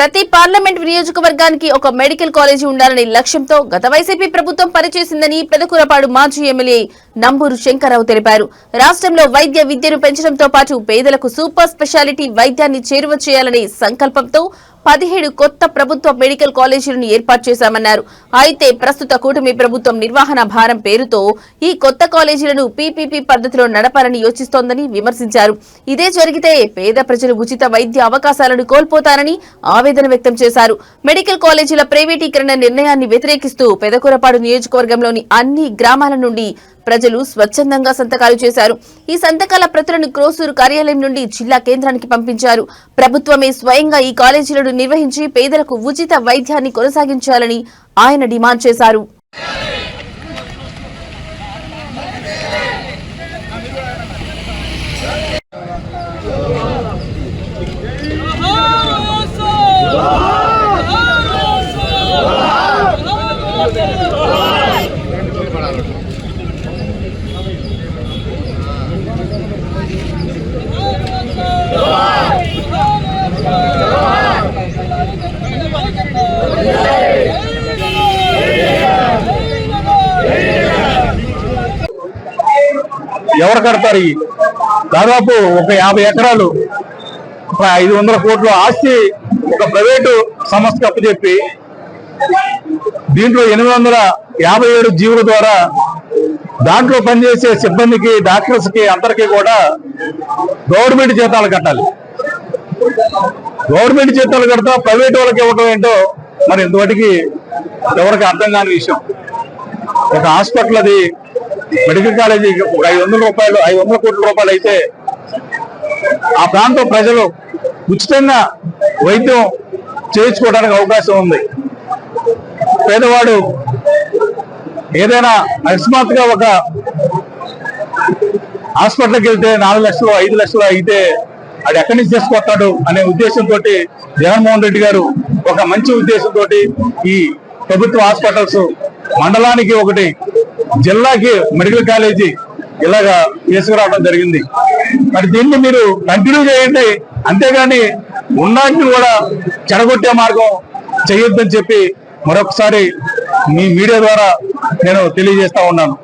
ప్రతి పార్లమెంట్ నియోజకవర్గానికి ఒక మెడికల్ కాలేజీ ఉండాలనే లక్ష్యంతో గత వైసీపీ ప్రభుత్వం పనిచేసిందని పెదకూరపాడు మాజీ ఎమ్మెల్యే నంబూరు శంకర్రావు తెలిపారు. రాష్ట్రంలో వైద్య విద్యను పెంచడంతో పాటు పేదలకు సూపర్ స్పెషాలిటీ వైద్యాన్ని చేరువ చేయాలనే సంకల్పంతో 17 కొత్త ప్రభుత్వ మెడికల్ కాలేజీలను ఏర్పాటు చేశామన్నారు. అయితే ప్రస్తుత కూటమి ప్రభుత్వం నిర్వహణ భారం పేరుతో ఈ కొత్త కాలేజీలను పీపీపీ పద్ధతిలో నడపాలని యోచిస్తోందని విమర్శించారు. ఇదే జరిగితే పేద ప్రజలు ఉచిత వైద్య అవకాశాలను కోల్పోతారని ఆవేదన వ్యక్తం చేశారు. మెడికల్ కాలేజీల ప్రైవేటీకరణ నిర్ణయాన్ని వ్యతిరేకిస్తూ పెదకూరపాడు నియోజకవర్గంలోని అన్ని గ్రామాల నుండి ప్రజలు స్వచ్ఛందంగా సంతకాలు చేశారు. ఈ సంతకాల ప్రతులను క్రోసూరు కార్యాలయం నుండి జిల్లా కేంద్రానికి పంపించారు. ప్రభుత్వమే స్వయంగా ఈ కాలేజీలను నిర్వహించి పేదలకు ఉచిత వైద్యాన్ని కొనసాగించాలని ఆయన డిమాండ్ చేశారు. ఎవరు కడతారు? దాదాపు ఒక 50 ఎకరాలు 500 కోట్ల ఆస్తి ఒక ప్రైవేటు సంస్థకు అప్పచెప్పి దీంట్లో 857 జీవుల ద్వారా దాంట్లో పనిచేసే సిబ్బందికి, డాక్టర్స్ కి అందరికీ కూడా గవర్నమెంట్ జీతాలు కట్టాలి. గవర్నమెంట్ జీతాలు కడతా ప్రైవేట్ వాళ్ళకి ఇవ్వటం ఏంటో మరి ఇంతవరకు ఎవరికి అర్థం కాని విషయం. ఒక హాస్పిటల్ అది మెడికల్ కాలేజీ 500 కోట్ల రూపాయలు అయితే ఆ ప్రాంతం ప్రజలు ఉచితంగా వైద్యం చేయించుకోవడానికి అవకాశం ఉంది. పేదవాడు ఏదైనా అకస్మాత్తుగా ఒక హాస్పిటల్కి వెళ్తే 4 లక్షలు 5 లక్షలు అయితే అది ఎక్కడి నుంచి తీసుకొస్తాడు అనే ఉద్దేశంతో జగన్మోహన్ రెడ్డి గారు ఒక మంచి ఉద్దేశంతో ఈ ప్రభుత్వ హాస్పిటల్స్ మండలానికి ఒకటి, జిల్లాకి మెడికల్ కాలేజీ ఇలాగా తీసుకురావడం జరిగింది. మరి దీన్ని మీరు కంటిన్యూ చేయండి, అంతేగాని ఉన్నాటిని కూడా చెడగొట్టే మార్గం చేయొద్దని చెప్పి మరొకసారి మీ మీడియా ద్వారా నేను తెలియజేస్తా ఉన్నాను.